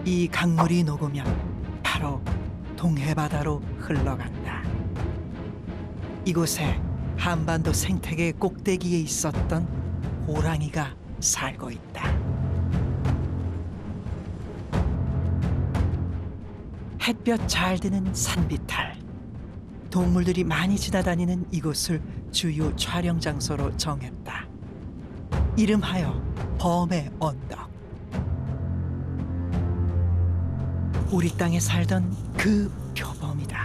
이 강물이 녹으면 바로 동해바다로 흘러간다. 이곳에 한반도 생태계 꼭대기에 있었던 호랑이가 살고 있다. 햇볕 잘 드는 산비탈. 동물들이 많이 지나다니는 이곳을 주요 촬영 장소로 정했다. 이름하여 범의 언덕. 우리 땅에 살던 그 표범이다.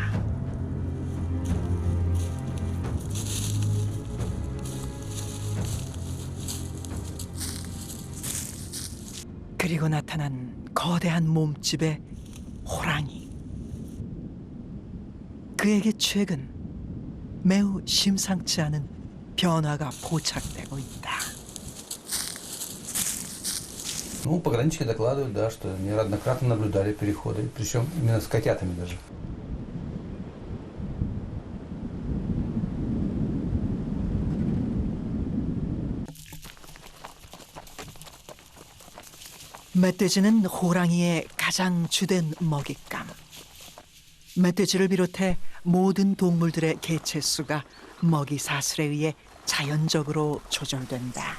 그리고 나타난 거대한 몸집의 호랑이. 그에게 최근 매우 심상치 않은 변화가 포착되고 있다. Ну, пограничники докладывают, да, что неоднократно наблюдали переходы, причем именно с котятами даже. 멧돼지는 호랑이의 가장 주된 먹잇감. 멧돼지를 비롯해 모든 동물들의 개체 수가 먹이 사슬에 의해 자연적으로 조절된다.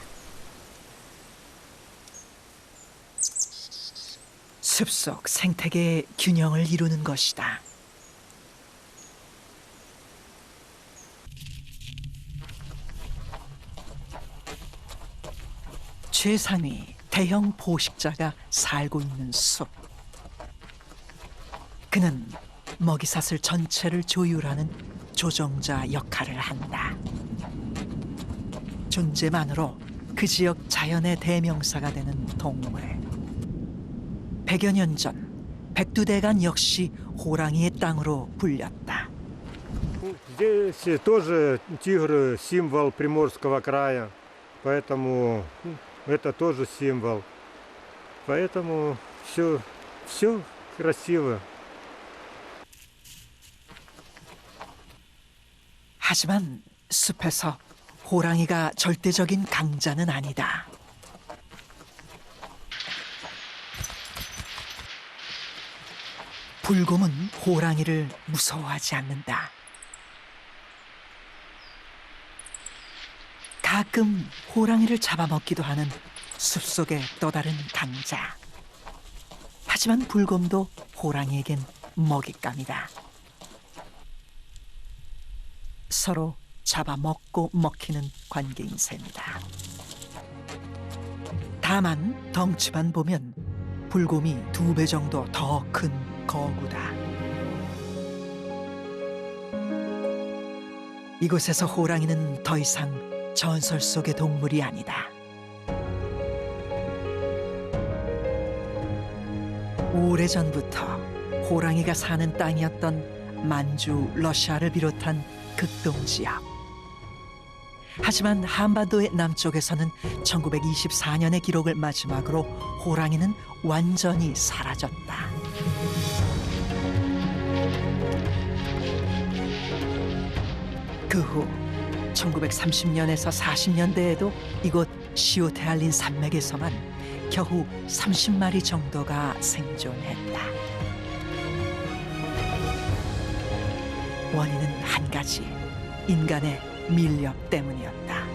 숲속 생태계의 균형을 이루는 것이다. 최상위 대형 포식자가 살고 있는 숲. 그는 먹이사슬 전체를 조율하는 조정자 역할을 한다. 존재만으로 그 지역 자연의 대명사가 되는 동물. 100여 년 전 백두대간 역시 호랑이의 땅으로 불렸다. Здесь тоже тигр символ Приморского края, поэтому это тоже символ. Поэтому все красиво. 하지만 숲에서 호랑이가 절대적인 강자는 아니다. 불곰은 호랑이를 무서워하지 않는다. 가끔 호랑이를 잡아먹기도 하는 숲속의 또 다른 강자. 하지만 불곰도 호랑이에겐 먹잇감이다. 서로 잡아먹고 먹히는 관계인 셈이다. 다만 덩치만 보면 불곰이 2배 정도 더 큰 거구다. 이곳에서 호랑이는 더 이상 전설 속의 동물이 아니다. 오래전부터 호랑이가 사는 땅이었던 만주, 러시아를 비롯한 극동지역. 하지만 한반도의 남쪽에서는 1924년의 기록을 마지막으로 호랑이는 완전히 사라졌다. 그 후 1930년에서 40년대에도 이곳 시오테알린 산맥에서만 겨우 30마리 정도가 생존했다. 원인은 한 가지, 인간의 밀렵 때문이었다.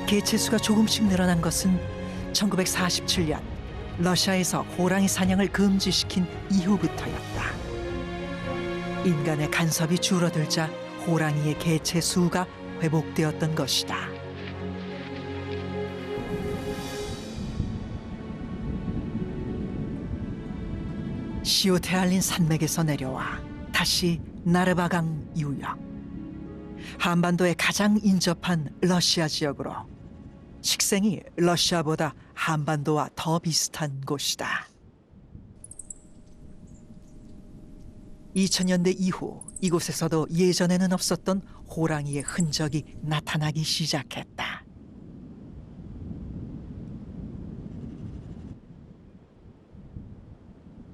개체수가 조금씩 늘어난 것은 1947년 러시아에서 호랑이 사냥을 금지시킨 이후부터였다. 인간의 간섭이 줄어들자 호랑이의 개체 수가 회복되었던 것이다. 시오테알린 산맥에서 내려와 다시 나르바강 유역, 한반도의 가장 인접한 러시아 지역으로 식생이 러시아보다 한반도와 더 비슷한 곳이다. 2000년대 이후 이곳에서도 예전에는 없었던 호랑이의 흔적이 나타나기 시작했다.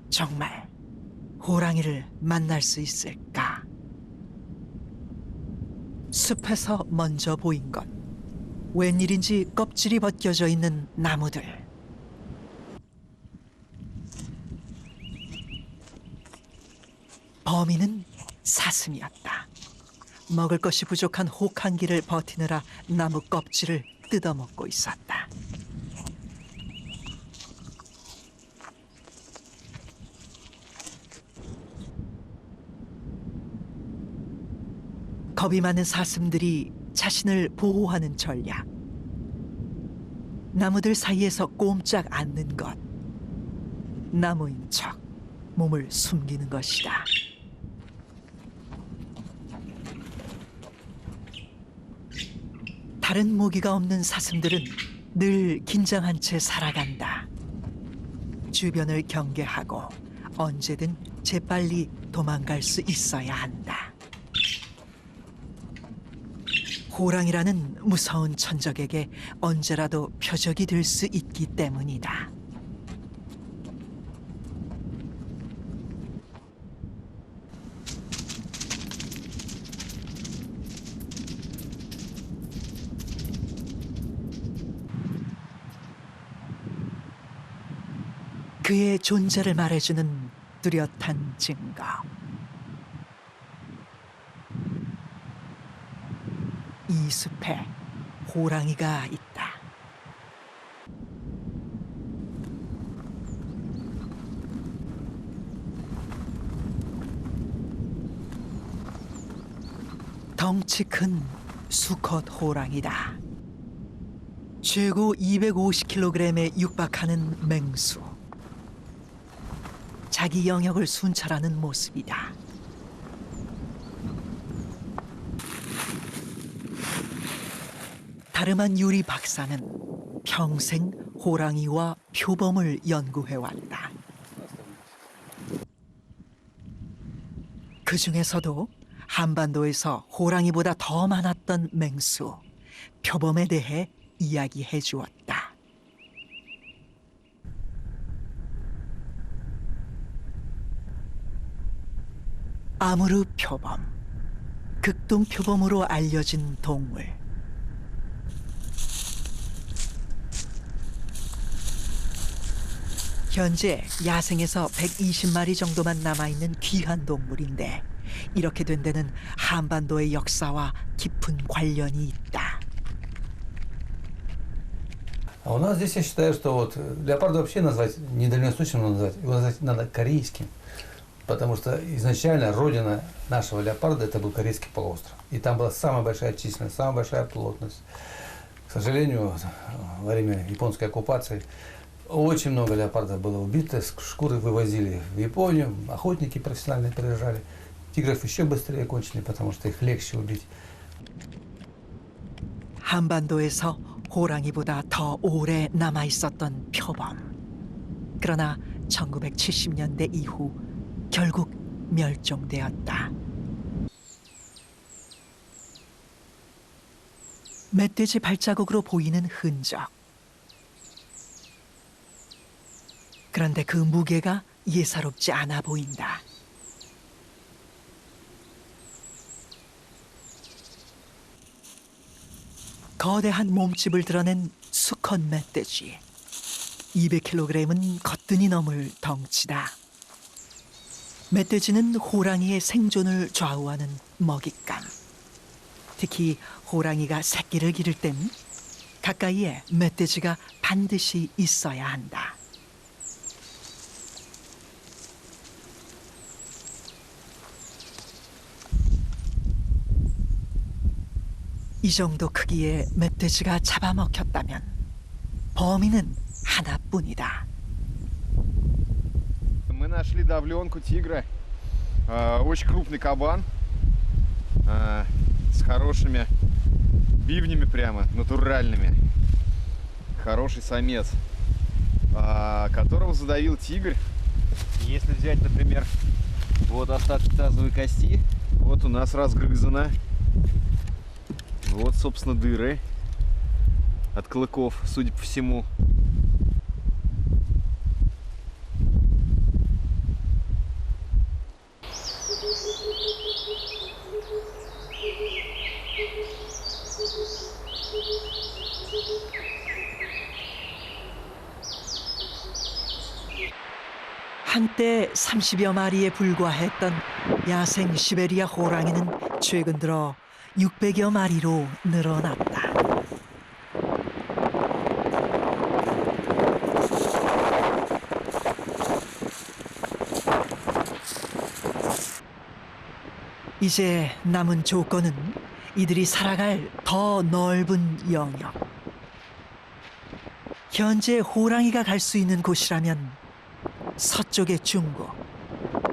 정말 호랑이를 만날 수 있을까? 숲에서 먼저 보인 건 웬일인지 껍질이 벗겨져 있는 나무들. 범인은 사슴이었다. 먹을 것이 부족한 혹한기를 버티느라 나무 껍질을 뜯어먹고 있었다. 겁이 많은 사슴들이 자신을 보호하는 전략. 나무들 사이에서 꼼짝 않는 것. 나무인 척 몸을 숨기는 것이다. 다른 모기가 없는 사슴들은 늘 긴장한 채 살아간다. 주변을 경계하고 언제든 재빨리 도망갈 수 있어야 한다. 호랑이라는 무서운 천적에게 언제라도 표적이 될 수 있기 때문이다. 그의 존재를 말해주는 뚜렷한 증거. 이 숲에 호랑이가 있다. 덩치 큰 수컷 호랑이다. 최고 250kg에 육박하는 맹수. 자기 영역을 순찰하는 모습이다. 다름한 유리 박사는 평생 호랑이와 표범을 연구해왔다. 그 중에서도 한반도에서 호랑이보다 더 많았던 맹수, 표범에 대해 이야기해 주었다. 아무르 표범, 극동 표범으로 알려진 동물. 현재 야생에서 120마리 정도만 남아있는 귀한 동물인데 이렇게 된 데는 한반도의 역사와 깊은 관련이 있다. А у нас здесь я считаю, что вот леопарда вообще назвать недальневосточным назвать, его назвать надо корейским. Потому что изначально родина нашего леопарда это был Корейский полуостров. И там была самая большая численность, самая большая плотность. К сожалению, во время японской оккупации очень много леопардов было убито, шкуры вывозили в Японию, охотники профессиональные приезжали. Тигров еще быстрее кончили, потому что их легче убить. 한반도에서 호랑이보다 더 오래 남아 있었던 표범. 그러나 1970년대 이후 결국 멸종되었다. 멧돼지 발자국으로 보이는 흔적. 그런데 그 무게가 예사롭지 않아 보인다. 거대한 몸집을 드러낸 수컷 멧돼지. 200kg은 거뜬히 넘을 덩치다. 멧돼지는 호랑이의 생존을 좌우하는 먹잇감. 특히 호랑이가 새끼를 기를 땐 가까이에 멧돼지가 반드시 있어야 한다. 이 정도 크기의 멧돼지가 잡아먹혔다면 범인은 하나뿐이다. Мы нашли давленку тигра, очень крупный кабан, с хорошими бивнями прямо, натуральными. Хороший самец, которого задавил тигр. Если взять, например, вот остатки тазовой кости, вот у нас разгрызано. Вот, собственно, дыры от клыков, судя по всему. 한때 30여 마리에 불과했던 야생 시베리아 호랑이는 최근 들어 600여 마리로 늘어났다. 이제 남은 조건은 이들이 살아갈 더 넓은 영역. 현재 호랑이가 갈 수 있는 곳이라면 서쪽의 중국,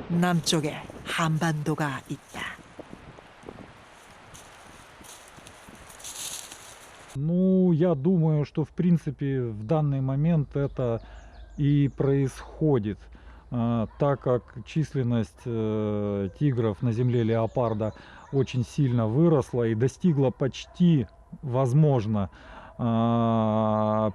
남쪽에 한반도가 있다. Ну, я думаю, что в принципе в данный момент это и происходит, так как численность тигров на земле леопарда очень сильно выросла и достигла почти, возможно,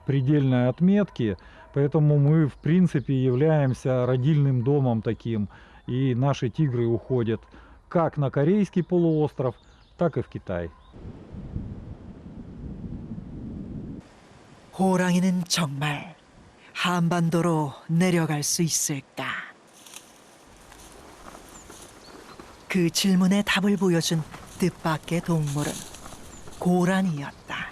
предельной отметки, поэтому мы в принципе являемся родильным домом таким, и наши тигры уходят как на Корейский полуостров, так и в Китай. 호랑이는 정말 한반도로 내려갈 수 있을까? 그 질문에 답을 보여준 뜻밖의 동물은 고란이었다.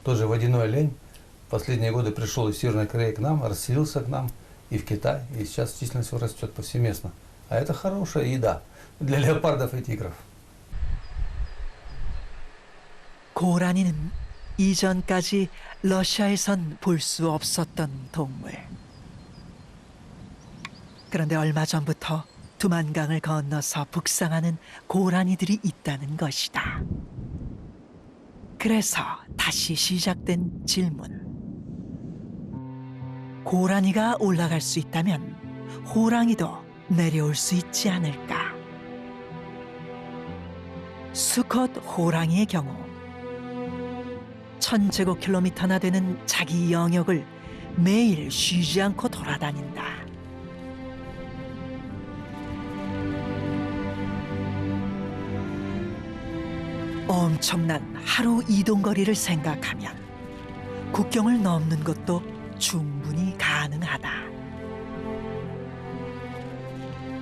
Тоже водяной олень в последние годы пришел из Северной Кореи к нам, расселился к нам и в Китай, и сейчас численность его растет повсеместно. А это хорошая еда для леопардов и тигров. 고란이는 이전까지 러시아에선 볼 수 없었던 동물. 그런데 얼마 전부터 두만강을 건너서 북상하는 고란이들이 있다는 것이다. 그래서 다시 시작된 질문. 고란이가 올라갈 수 있다면 호랑이도 내려올 수 있지 않을까? 수컷 호랑이의 경우 1000제곱킬로미터나 되는 자기 영역을 매일 쉬지 않고 돌아다닌다. 엄청난 하루 이동 거리를 생각하면 국경을 넘는 것도 충분히 가능하다.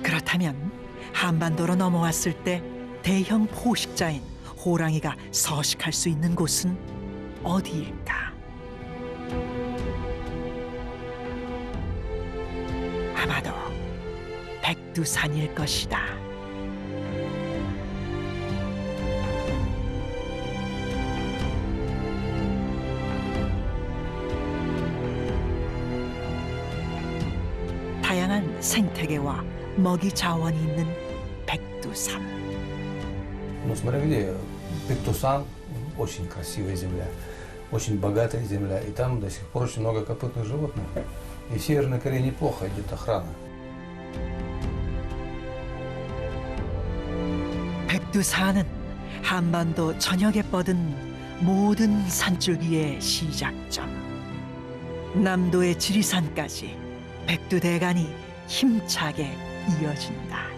그렇다면 한반도로 넘어왔을 때 대형 포식자인 호랑이가 서식할 수 있는 곳은 어디일까? 아마도 백두산일 것이다. 다양한 생태계와 먹이 자원이 있는 백두산. Ну, смотря где. Пектусан – очень красивая земля, очень богатая земля, и там до сих пор очень много копытных животных. И в Северной Корее неплохо идет охрана. 백두산은 한반도 전역에 뻗은 모든 산줄기의 시작점. 남도의 지리산까지 백두대간이 힘차게 이어진다.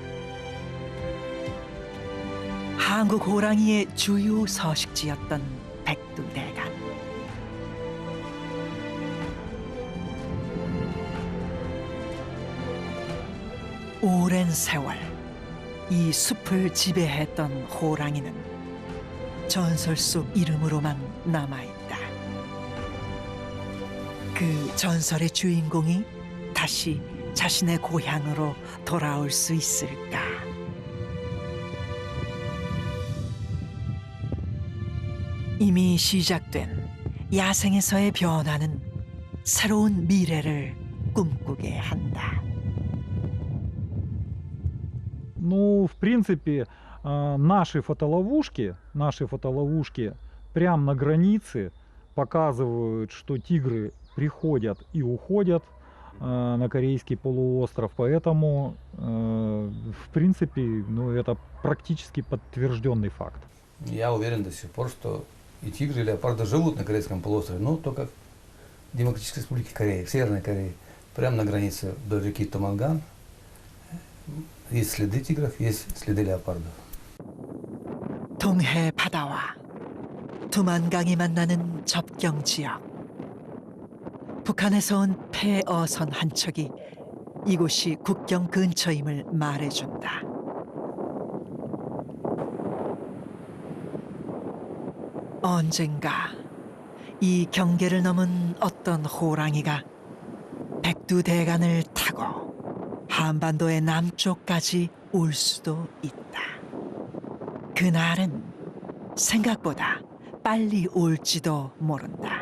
한국 호랑이의 주요 서식지였던 백두대간. 오랜 세월 이 숲을 지배했던 호랑이는 전설 속 이름으로만 남아있다. 그 전설의 주인공이 다시 자신의 고향으로 돌아올 수 있을까? 이미 시작된 야생에서의 변화는 새로운 미래를 꿈꾸게 한다. Ну, в принципе, наши фотоловушки прямо на границе показывают, что тигры приходят и уходят на Корейский полуостров, поэтому, в принципе, ну, это практически подтвержденный факт. Я уверен до сих пор, что и тигры, и леопарды живут на Корейском полуострове, но только в Демократической Республике Корея, в Северной Корее, прямо на границе до реки Туманган. Есть следы тигров, есть следы леопардов. 동해 바다와 두만강이 만나는 접경 지역. 북한에서 온 폐어선 한 척이 이곳이 국경 근처임을 말해준다. 언젠가 이 경계를 넘은 어떤 호랑이가 백두대간을 타고 한반도의 남쪽까지 올 수도 있다. 그날은 생각보다 빨리 올지도 모른다.